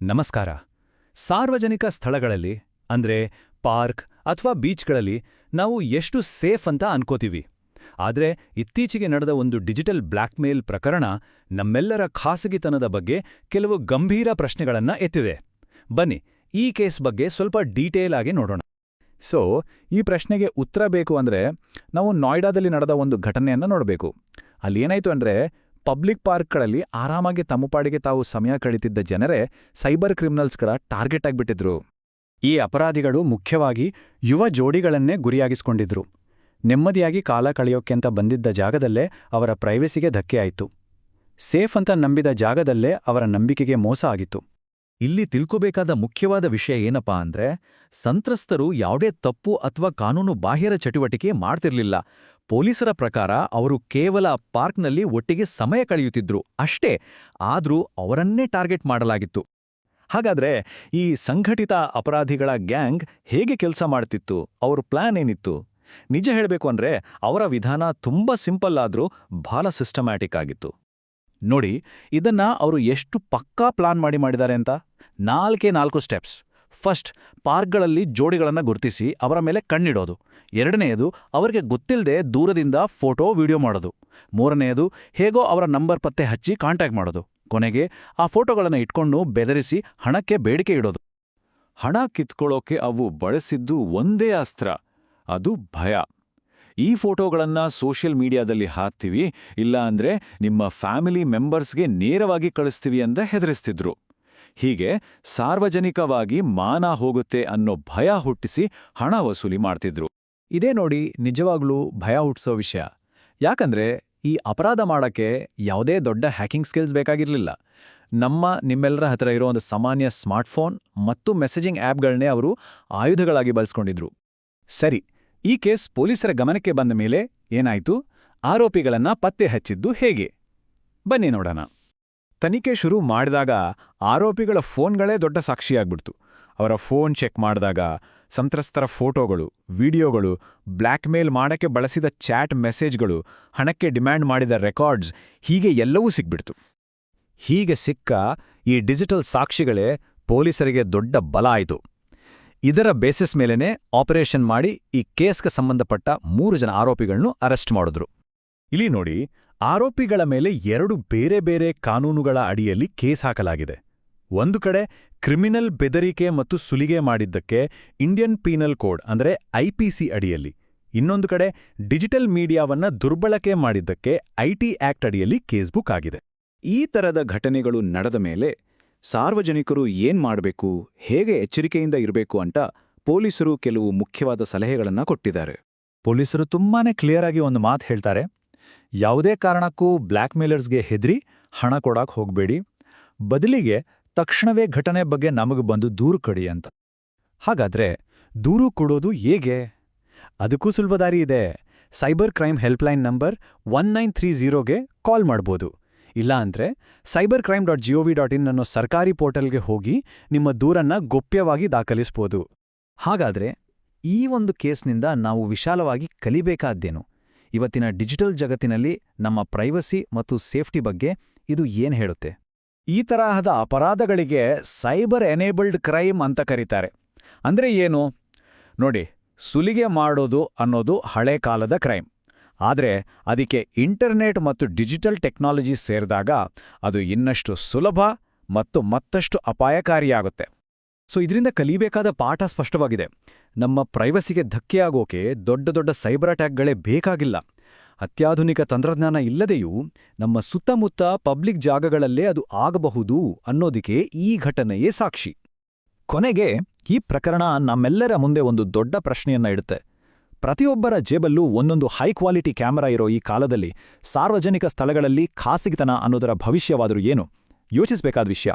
ನಮಸ್ಕಾರ. ಸಾರ್ವಜನಿಕ ಸ್ಥಳಗಳಲ್ಲಿ ಅಂದ್ರೆ ಪಾರ್ಕ್ ಅಥವಾ ಬೀಚ್ಗಳಲ್ಲಿ ನಾವು ಎಷ್ಟು ಸೇಫ್ ಅಂತ ಅನ್ಕೋತೀವಿ. ಆದ್ರೆ ಇತ್ತೀಚೆಗೆ ನಡೆದ ಒಂದು ಡಿಜಿಟಲ್ ಬ್ಲ್ಯಾಕ್ಮೇಲ್ ಪ್ರಕರಣ ನಮ್ಮೆಲ್ಲರ ಖಾಸಗಿತನದ ಬಗ್ಗೆ ಕೆಲವು ಗಂಭೀರ ಪ್ರಶ್ನೆಗಳನ್ನ ಎತ್ತಿದೆ. ಬನ್ನಿ, ಈ ಕೇಸ್ ಬಗ್ಗೆ ಸ್ವಲ್ಪ ಡೀಟೇಲ್ ಆಗಿ ನೋಡೋಣ. ಈ ಪ್ರಶ್ನೆಗೆ ಉತ್ತರ ಬೇಕು ಅಂದ್ರೆ ನಾವು ನೋಯ್ಡಾದಲ್ಲಿ ನಡೆದ ಒಂದು ಘಟನೆಯನ್ನ ನೋಡಬೇಕು. ಅಲ್ಲಿ ಏನಾಯ್ತು ಅಂದ್ರೆ, ಪಬ್ಲಿಕ್ ಪಾರ್ಕ್ಗಳಲ್ಲಿ ಆರಾಮಾಗಿ ತಮ್ಮ ಪಾಡಿಗೆ ತಾವು ಸಮಯ ಕಳೀತಿದ್ದ ಜನರೇ ಸೈಬರ್ ಕ್ರಿಮಿನಲ್ಸ್ಗಳ ಟಾರ್ಗೆಟ್ ಆಗ್ಬಿಟ್ಟಿದ್ರು. ಈ ಅಪರಾಧಿಗಳು ಮುಖ್ಯವಾಗಿ ಯುವ ಜೋಡಿಗಳನ್ನೇ ಗುರಿಯಾಗಿಸ್ಕೊಂಡಿದ್ರು. ನೆಮ್ಮದಿಯಾಗಿ ಕಾಲ ಕಳೆಯೋಕ್ಕೆಂತ ಬಂದಿದ್ದ ಜಾಗದಲ್ಲೇ ಅವರ ಪ್ರೈವೇಸಿಗೆ ಧಕ್ಕೆ ಆಯಿತು. ಸೇಫ್ ಅಂತ ನಂಬಿದ ಜಾಗದಲ್ಲೇ ಅವರ ನಂಬಿಕೆಗೆ ಮೋಸ ಆಗಿತ್ತು. ಇಲ್ಲಿ ತಿಳ್ಕೋಬೇಕಾದ ಮುಖ್ಯವಾದ ವಿಷಯ ಏನಪ್ಪಾ ಅಂದ್ರೆ, ಸಂತ್ರಸ್ತರು ಯಾವುದೇ ತಪ್ಪು ಅಥವಾ ಕಾನೂನು ಬಾಹಿರ ಚಟುವಟಿಕೆ ಮಾಡ್ತಿರ್ಲಿಲ್ಲ. ಪೊಲೀಸರ ಪ್ರಕಾರ ಅವರು ಕೇವಲ ಪಾರ್ಕ್ನಲ್ಲಿ ಒಟ್ಟಿಗೆ ಸಮಯ ಕಳೆಯುತ್ತಿದ್ರು ಅಷ್ಟೇ. ಆದ್ರೂ ಅವರನ್ನೇ ಟಾರ್ಗೆಟ್ ಮಾಡಲಾಗಿತ್ತು. ಹಾಗಾದ್ರೆ ಈ ಸಂಘಟಿತ ಅಪರಾಧಿಗಳ ಗ್ಯಾಂಗ್ ಹೇಗೆ ಕೆಲಸ ಮಾಡ್ತಿತ್ತು? ಅವ್ರ ಪ್ಲಾನ್ ಏನಿತ್ತು? ನಿಜ ಹೇಳಬೇಕು ಅಂದ್ರೆ ಅವರ ವಿಧಾನ ತುಂಬಾ ಸಿಂಪಲ್ ಆದ್ರೂ ಬಹಳ ಸಿಸ್ಟಮ್ಯಾಟಿಕ್ ಆಗಿತ್ತು. ನೋಡಿ, ಇದನ್ನ ಅವರು ಎಷ್ಟು ಪಕ್ಕಾ ಪ್ಲಾನ್ ಮಾಡಿದ್ದಾರೆ ಅಂತ. 4 ಸ್ಟೆಪ್ಸ್. ಫಸ್ಟ್, ಪಾರ್ಕ್ಗಳಲ್ಲಿ ಜೋಡಿಗಳನ್ನು ಗುರುತಿಸಿ ಅವರ ಮೇಲೆ ಕಣ್ಣಿಡೋದು. ಎರಡನೆಯದು, ಅವರಿಗೆ ಗೊತ್ತಿಲ್ಲದೆ ದೂರದಿಂದ ಫೋಟೋ ವಿಡಿಯೋ ಮಾಡೋದು. ಮೂರನೆಯದು, ಹೇಗೋ ಅವರ ನಂಬರ್ ಪತ್ತೆ ಹಚ್ಚಿ ಕಾಂಟ್ಯಾಕ್ಟ್ ಮಾಡೋದು. ಕೊನೆಗೆ ಆ ಫೋಟೋಗಳನ್ನು ಇಟ್ಕೊಂಡು ಬೆದರಿಸಿ ಹಣಕ್ಕೆ ಬೇಡಿಕೆ ಇಡೋದು. ಹಣ ಕಿತ್ಕೊಳ್ಳೋಕೆ ಅವು ಬಳಸಿದ್ದು ಒಂದೇ ಅಸ್ತ್ರ, ಅದು ಭಯ. ಈ ಫೋಟೋಗಳನ್ನ ಸೋಷಿಯಲ್ ಮೀಡಿಯಾದಲ್ಲಿ ಹಾಕ್ತೀವಿ, ಇಲ್ಲ ಅಂದ್ರೆ ನಿಮ್ಮ ಫ್ಯಾಮಿಲಿ ಮೆಂಬರ್ಸ್ಗೆ ನೇರವಾಗಿ ಕಳಿಸ್ತೀವಿ ಅಂತ ಹೆದರಿಸ್ತಿದ್ರು. ಹೀಗೆ ಸಾರ್ವಜನಿಕವಾಗಿ ಮಾನ ಹೋಗುತ್ತೆ ಅನ್ನೋ ಭಯ ಹುಟ್ಟಿಸಿ ಹಣ ವಸೂಲಿ ಮಾಡ್ತಿದ್ರು. ಇದೇ ನೋಡಿ ನಿಜವಾಗ್ಲೂ ಭಯ ಹುಟ್ಟಿಸೋ ವಿಷಯ. ಯಾಕಂದ್ರೆ ಈ ಅಪರಾಧ ಮಾಡಕ್ಕೆ ಯಾವುದೇ ದೊಡ್ಡ ಹ್ಯಾಕಿಂಗ್ ಸ್ಕಿಲ್ಸ್ ಬೇಕಾಗಿರ್ಲಿಲ್ಲ. ನಿಮ್ಮೆಲ್ಲರ ಹತ್ರ ಇರೋ ಒಂದು ಸಾಮಾನ್ಯ ಸ್ಮಾರ್ಟ್ಫೋನ್ ಮತ್ತು ಮೆಸೇಜಿಂಗ್ ಆ್ಯಪ್ಗಳನ್ನೇ ಅವರು ಆಯುಧಗಳಾಗಿ ಬಳಸ್ಕೊಂಡಿದ್ರು. ಸರಿ, ಈ ಕೇಸ್ ಪೊಲೀಸರ ಗಮನಕ್ಕೆ ಬಂದ ಮೇಲೆ ಏನಾಯ್ತು? ಆರೋಪಿಗಳನ್ನ ಪತ್ತೆ ಹಚ್ಚಿದ್ದು ಹೇಗೆ? ಬನ್ನಿ ನೋಡೋಣ. ತನಿಖೆ ಶುರು ಮಾಡಿದಾಗ ಆರೋಪಿಗಳ ಫೋನ್ಗಳೇ ದೊಡ್ಡ ಸಾಕ್ಷಿಯಾಗ್ಬಿಡ್ತು. ಅವರ ಫೋನ್ ಚೆಕ್ ಮಾಡಿದಾಗ ಸಂತ್ರಸ್ತರ ಫೋಟೋಗಳು, ವಿಡಿಯೋಗಳು, ಬ್ಲ್ಯಾಕ್ಮೇಲ್ ಮಾಡಕ್ಕೆ ಬಳಸಿದ ಚಾಟ್ ಮೆಸೇಜ್ಗಳು, ಹಣಕ್ಕೆ ಡಿಮ್ಯಾಂಡ್ ಮಾಡಿದ ರೆಕಾರ್ಡ್ಸ್, ಹೀಗೆ ಎಲ್ಲವೂ ಸಿಕ್ಬಿಡ್ತು. ಹೀಗೆ ಸಿಕ್ಕ ಈ ಡಿಜಿಟಲ್ ಸಾಕ್ಷಿಗಳೇ ಪೊಲೀಸರಿಗೆ ದೊಡ್ಡ ಬಲ ಆಯಿತು. ಇದರ ಬೇಸಿಸ್ ಮೇಲೆನೇ ಆಪರೇಷನ್ ಮಾಡಿ ಈ ಕೇಸ್ಗೆ ಸಂಬಂಧಪಟ್ಟ 3 ಜನ ಆರೋಪಿಗಳನ್ನು ಅರೆಸ್ಟ್ ಮಾಡಿದ್ರು. ಇಲ್ಲಿ ನೋಡಿ, ಆರೋಪಿಗಳ ಮೇಲೆ 2 ಬೇರೆ ಬೇರೆ ಕಾನೂನುಗಳ ಅಡಿಯಲ್ಲಿ ಕೇಸ್ ಹಾಕಲಾಗಿದೆ. ಒಂದು ಕಡೆ ಕ್ರಿಮಿನಲ್ ಬೆದರಿಕೆ ಮತ್ತು ಸುಲಿಗೆ ಮಾಡಿದ್ದಕ್ಕೆ ಇಂಡಿಯನ್ ಪೀನಲ್ ಕೋಡ್ ಅಂದ್ರೆ IPC ಅಡಿಯಲ್ಲಿ, ಇನ್ನೊಂದು ಕಡೆ ಡಿಜಿಟಲ್ ಮೀಡಿಯಾವನ್ನ ದುರ್ಬಳಕೆ ಮಾಡಿದ್ದಕ್ಕೆ IT ಆಕ್ಟ್ ಅಡಿಯಲ್ಲಿ ಕೇಸ್ ಬುಕ್ ಆಗಿದೆ. ಈ ತರದ ಘಟನೆಗಳು ನಡೆದ ಮೇಲೆ ಸಾರ್ವಜನಿಕರು ಏನ್ ಮಾಡಬೇಕು, ಹೇಗೆ ಎಚ್ಚರಿಕೆಯಿಂದ ಇರಬೇಕು ಅಂತ ಪೊಲೀಸರು ಕೆಲವು ಮುಖ್ಯವಾದ ಸಲಹೆಗಳನ್ನ ಕೊಟ್ಟಿದ್ದಾರೆ. ಪೊಲೀಸರು ತುಂಬಾನೇ ಕ್ಲಿಯರ್ ಆಗಿ ಒಂದು ಮಾತು ಹೇಳ್ತಾರೆ. ಯಾವುದೇ ಕಾರಣಕ್ಕೂ ಬ್ಲ್ಯಾಕ್ಮೇಲರ್ಸ್ಗೆ ಹೆದರಿ ಹಣ ಕೊಡಾಕ್ ಹೋಗ್ಬೇಡಿ. ಬದಲಿಗೆ ತಕ್ಷಣವೇ ಘಟನೆ ಬಗ್ಗೆ ನಮಗೆ ಬಂದು ದೂರು ಕೊಡಿ ಅಂತ. ಹಾಗಾದ್ರೆ ದೂರು ಕೊಡೋದು ಹೇಗೆ? ಅದಕ್ಕೂ ಸುಲಭ ದಾರಿ ಇದೆ. ಸೈಬರ್ ಕ್ರೈಮ್ ಹೆಲ್ಪ್ಲೈನ್ ನಂಬರ್ 1930ಗೆ ಕಾಲ್ ಮಾಡ್ಬೋದು. ಇಲ್ಲ ಅಂದ್ರೆ cybercrime.gov.in ಅನ್ನೋ ಸರ್ಕಾರಿ ಪೋರ್ಟಲ್ಗೆ ಹೋಗಿ ನಿಮ್ಮ ದೂರನ್ನ ಗೋಪ್ಯವಾಗಿ ದಾಖಲಿಸ್ಬೋದು. ಹಾಗಾದ್ರೆ ಈ ಒಂದು ಕೇಸ್ನಿಂದ ನಾವು ವಿಶಾಲವಾಗಿ ಕಲಿಬೇಕಾದ್ದೇನು? ಇವತ್ತಿನ ಡಿಜಿಟಲ್ ಜಗತ್ತಿನಲ್ಲಿ ನಮ್ಮ ಪ್ರೈವಸಿ ಮತ್ತು ಸೇಫ್ಟಿ ಬಗ್ಗೆ ಇದು ಏನ್ ಹೇಳುತ್ತೆ? ಈ ತರಹದ ಅಪರಾಧಗಳಿಗೆ ಸೈಬರ್ ಎನೇಬಲ್ಡ್ ಕ್ರೈಮ್ ಅಂತ ಕರೀತಾರೆ. ಅಂದ್ರೆ ಏನು ನೋಡಿ, ಸುಲಿಗೆ ಮಾಡೋದು ಅನ್ನೋದು ಹಳೆ ಕಾಲದ ಕ್ರೈಮ್. ಆದರೆ ಅದಕ್ಕೆ ಇಂಟರ್ನೆಟ್ ಮತ್ತು ಡಿಜಿಟಲ್ ಟೆಕ್ನಾಲಜಿ ಸೇರಿದಾಗ ಅದು ಇನ್ನಷ್ಟು ಸುಲಭ ಮತ್ತು ಮತ್ತಷ್ಟು ಅಪಾಯಕಾರಿಯಾಗುತ್ತೆ. ಇದರಿಂದ ಕಲಿಬೇಕಾದ ಪಾಠ ಸ್ಪಷ್ಟವಾಗಿದೆ. ನಮ್ಮ ಪ್ರೈವಸಿಗೆ ಧಕ್ಕೆಯಾಗೋಕೆ ದೊಡ್ಡ ದೊಡ್ಡ ಸೈಬರ್ ಅಟ್ಯಾಕ್ಗಳೇ ಬೇಕಾಗಿಲ್ಲ. ಅತ್ಯಾಧುನಿಕ ತಂತ್ರಜ್ಞಾನ ಇಲ್ಲದೆಯೂ ನಮ್ಮ ಸುತ್ತಮುತ್ತ ಪಬ್ಲಿಕ್ ಜಾಗಗಳಲ್ಲೇ ಅದು ಆಗಬಹುದು ಅನ್ನೋದಕ್ಕೆ ಈ ಘಟನೆಯೇ ಸಾಕ್ಷಿ. ಕೊನೆಗೆ ಈ ಪ್ರಕರಣ ನಮ್ಮೆಲ್ಲರ ಮುಂದೆ ಒಂದು ದೊಡ್ಡ ಪ್ರಶ್ನೆಯನ್ನ ಇಡುತ್ತೆ. ಪ್ರತಿಯೊಬ್ಬರ ಜೇಬಲ್ಲೂ ಒಂದೊಂದು ಹೈ ಕ್ವಾಲಿಟಿ ಕ್ಯಾಮೆರಾ ಇರೋ ಈ ಕಾಲದಲ್ಲಿ ಸಾರ್ವಜನಿಕ ಸ್ಥಳಗಳಲ್ಲಿ ಖಾಸಗಿತನ ಅನ್ನೋದರ ಭವಿಷ್ಯವಾದರೂ ಏನು? ಯೋಚಿಸಬೇಕಾದ ವಿಷಯ.